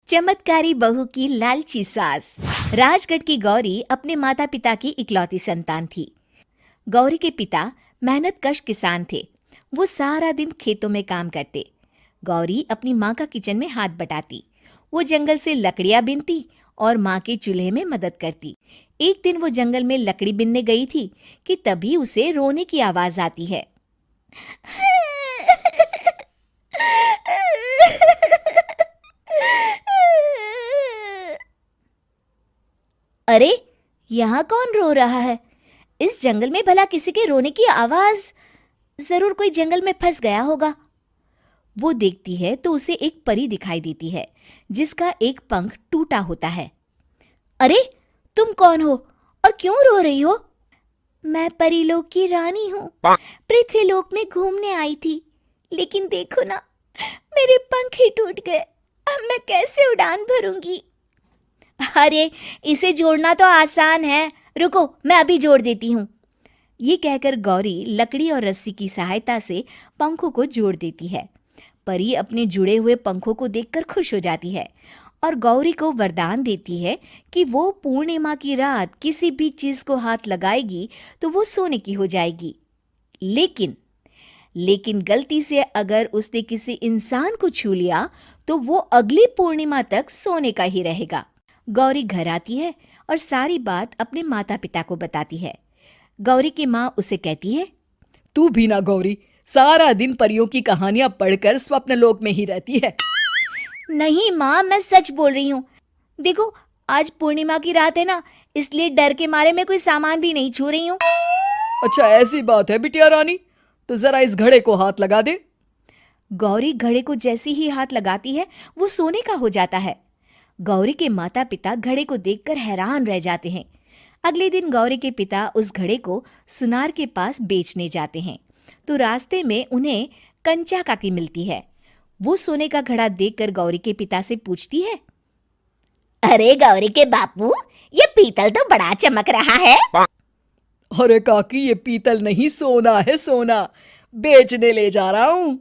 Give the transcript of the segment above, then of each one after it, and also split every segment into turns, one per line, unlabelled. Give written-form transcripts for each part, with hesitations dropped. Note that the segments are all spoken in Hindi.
चमत्कारी बहू की लालची सास। राजगढ़ की गौरी अपने माता पिता की इकलौती संतान थी। गौरी के पिता मेहनतकश किसान थे। वो सारा दिन खेतों में काम करते। गौरी अपनी माँ का किचन में हाथ बटाती। वो जंगल से लकड़ियां बीनती और माँ के चूल्हे में मदद करती। एक दिन वो जंगल में लकड़ी बीनने गई थी कि तभी उसे रोने की आवाज आती है। अरे, यहाँ कौन रो रहा है? इस जंगल में भला किसी के रोने की आवाज? जरूर कोई जंगल में फंस गया होगा। वो देखती है तो उसे एक परी दिखाई देती है जिसका एक पंख टूटा होता है। अरे, तुम कौन हो और क्यों रो रही हो? मैं परीलोक की रानी हूँ। पृथ्वीलोक में घूमने आई थी, लेकिन देखो ना, मेरे पंख ही टूट गए। अब मैं कैसे उड़ान भरूंगी? अरे, इसे जोड़ना तो आसान है। रुको, मैं अभी जोड़ देती हूँ। ये कहकर गौरी लकड़ी और रस्सी की सहायता से पंखों को जोड़ देती है। परी अपने जुड़े हुए पंखों को देखकर खुश हो जाती है और गौरी को वरदान देती है कि वो पूर्णिमा की रात किसी भी चीज को हाथ लगाएगी तो वो सोने की हो जाएगी। लेकिन गलती से अगर उसने किसी इंसान को छू लिया तो वो अगली पूर्णिमा तक सोने का ही रहेगा। गौरी घर आती है और सारी बात अपने माता पिता को बताती है। गौरी की माँ उसे कहती है,
तू भी ना गौरी, सारा दिन परियों की कहानियां पढ़कर स्वप्न लोक में ही रहती है।
नहीं माँ, मैं सच बोल रही हूँ। देखो, आज पूर्णिमा की रात है ना, इसलिए डर के मारे मैं कोई सामान भी नहीं छू रही हूँ।
अच्छा, ऐसी बात है बिटिया रानी, तो जरा इस घड़े को हाथ लगा दे।
गौरी घड़े को जैसे ही हाथ लगाती है वो सोने का हो जाता है। गौरी के माता पिता घड़े को देखकर हैरान रह जाते हैं। अगले दिन गौरी के पिता उस घड़े को सुनार के पास बेचने जाते हैं तो रास्ते में उन्हें कंचा काकी मिलती है। वो सोने का घड़ा देखकर गौरी के पिता से पूछती है, अरे गौरी के बापू, ये पीतल तो बड़ा चमक रहा है।
अरे काकी, ये पीतल नहीं, सोना है, सोना। बेचने ले जा रहा हूँ।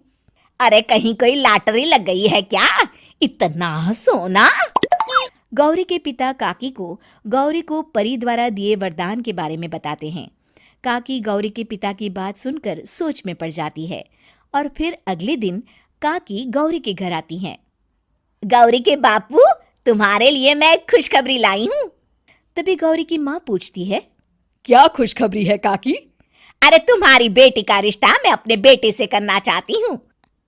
अरे, कहीं कोई लॉटरी लग गई है क्या? इतना सोना? गौरी के पिता काकी को गौरी को परी द्वारा दिए वरदान के बारे में बताते हैं। काकी गौरी के पिता की बात सुनकर सोच में पड़ जाती है और फिर अगले दिन काकी गौरी के घर आती हैं। गौरी के बापू, तुम्हारे लिए मैं एक खुशखबरी लाई हूँ। तभी गौरी की माँ पूछती है,
क्या खुशखबरी है काकी?
अरे, तुम्हारी बेटी का रिश्ता मैं अपने बेटे से करना चाहती हूँ।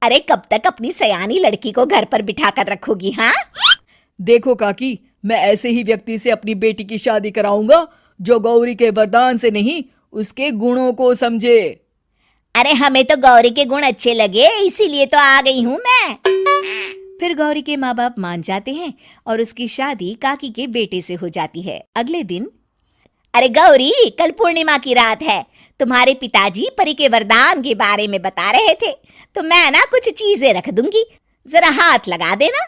अरे, कब तक अपनी सयानी लड़की को घर पर बिठा कर रखोगी? हाँ,
देखो काकी, मैं ऐसे ही व्यक्ति से अपनी बेटी की शादी कराऊंगा जो गौरी के वरदान से नहीं, उसके गुणों को समझे।
अरे, हमें तो गौरी के गुण अच्छे लगे, इसीलिए तो आ गई हूँ मैं। फिर गौरी के माँ बाप मान जाते हैं और उसकी शादी काकी के बेटे से हो जाती है। अगले दिन, अरे गौरी, कल पूर्णिमा की रात है। तुम्हारे पिताजी परी के वरदान के बारे में बता रहे थे, तो मैं ना कुछ चीजें रख दूंगी, जरा हाथ लगा देना।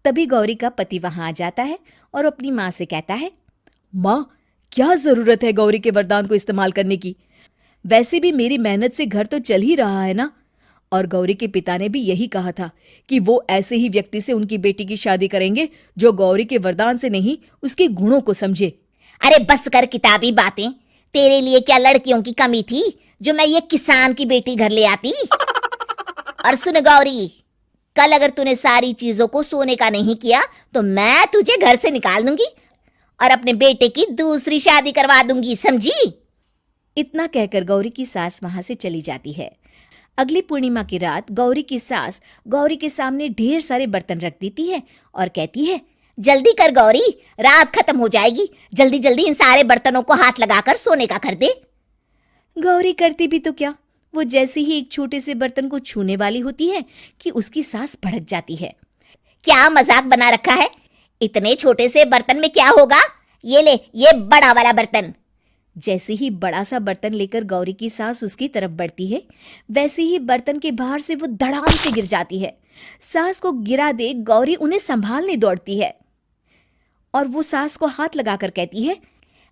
तभी गौरी का पति वहां आ जाता है और अपनी माँ से कहता है,
माँ, क्या जरूरत है गौरी के वरदान को इस्तेमाल करने की? वैसे भी मेरी मेहनत से घर तो चल ही रहा है ना। और गौरी के पिता ने भी यही कहा था कि वो ऐसे ही व्यक्ति से उनकी बेटी की शादी करेंगे जो गौरी के वरदान से नहीं, उसके गुणों को समझे।
अरे बस कर किताबी बातें। तेरे लिए क्या लड़कियों की कमी थी जो मैं ये किसान की बेटी घर ले आती? और सुन गौरी, कल अगर तूने सारी चीजों को सोने का नहीं किया तो मैं तुझे घर से निकाल दूंगी और अपने बेटे की दूसरी शादी करवा दूंगी, समझी? इतना कहकर गौरी की सास वहां से चली जाती है। अगली पूर्णिमा की रात गौरी की सास गौरी के सामने ढेर सारे बर्तन रख देती है और कहती है, जल्दी कर गौरी, रात खत्म हो जाएगी। जल्दी जल्दी इन सारे बर्तनों को हाथ लगाकर सोने का कर दे। गौरी करती भी तो क्या, वो जैसे ही एक छोटे से बर्तन को छूने वाली होती है कि उसकी सास भड़क जाती है। क्या मजाक बना रखा है? इतने छोटे से बर्तन में क्या होगा? ये ले, ये बड़ा वाला बर्तन। जैसे ही बड़ा सा बर्तन लेकर गौरी की सास उसकी तरफ बढ़ती है, वैसे ही बर्तन के बाहर से वो धड़ाम से गिर जाती है। सास को गिरा देख गौरी उन्हें संभालने दौड़ती है और वो सास को हाथ लगाकर कहती है,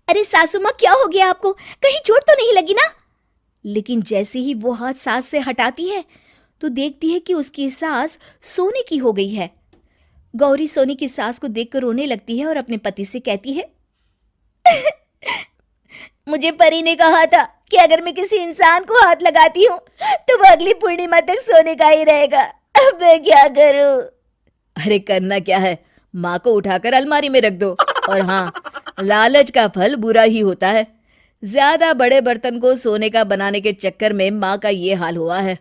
अरे सासू माँ, क्या हो गया आपको? कहीं चोट तो नहीं लगी ना? लेकिन जैसे ही वो हाथ सास से हटाती है तो देखती है कि उसकी सास सोने की हो गई है। गौरी सोनी की सास को देखकर रोने लगती है और अपने पति से कहती है, मुझे परी ने कहा था कि अगर मैं किसी इंसान को हाथ लगाती हूँ तो वो अगली पूर्णिमा तक सोने का ही रहेगा। अब मैं क्या करूँ?
अरे करना क्या है, माँ को उठाकर अलमारी में रख दो। और हाँ, लालच का फल बुरा ही होता है। ज्यादा बड़े बर्तन को सोने का बनाने के चक्कर में माँ का ये हाल हुआ है।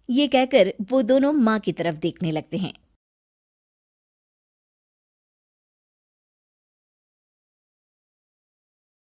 ये कहकर वो दोनों माँ की तरफ देखने लगते हैं।